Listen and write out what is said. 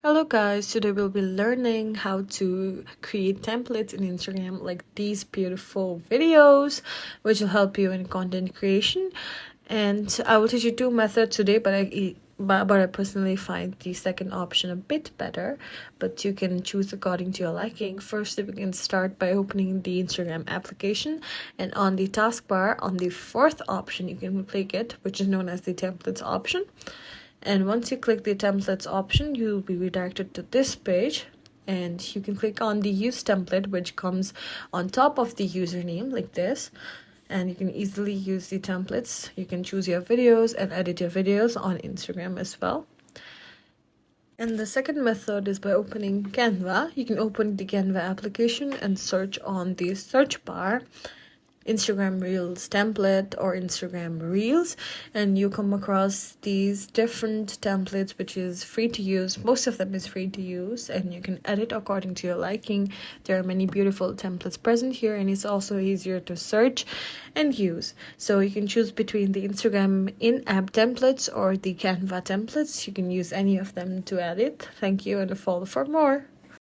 Hello guys, today we'll be learning how to create templates in Instagram like these beautiful videos which will help you in content creation. And I will teach you two methods today, but I personally find the second option a bit better, but you can choose according to your liking. First, we can start by opening the Instagram application, and on the taskbar on the fourth option you can click it, which is known as the templates option. And once you click the templates option, you will be redirected to this page, and you can click on the use template which comes on top of the username like this, and you can easily use the templates. You can choose your videos and edit your videos on Instagram as well. And the second method is by opening Canva. You can open the Canva application and search on the search bar Instagram Reels template or Instagram Reels, and you come across these different templates which is free to use. Most of them is free to use, and you can edit according to your liking. There are many beautiful templates present here, and it's also easier to search and use. So you can choose between the Instagram in-app templates or the Canva templates. You can use any of them to edit. Thank you, and follow for more.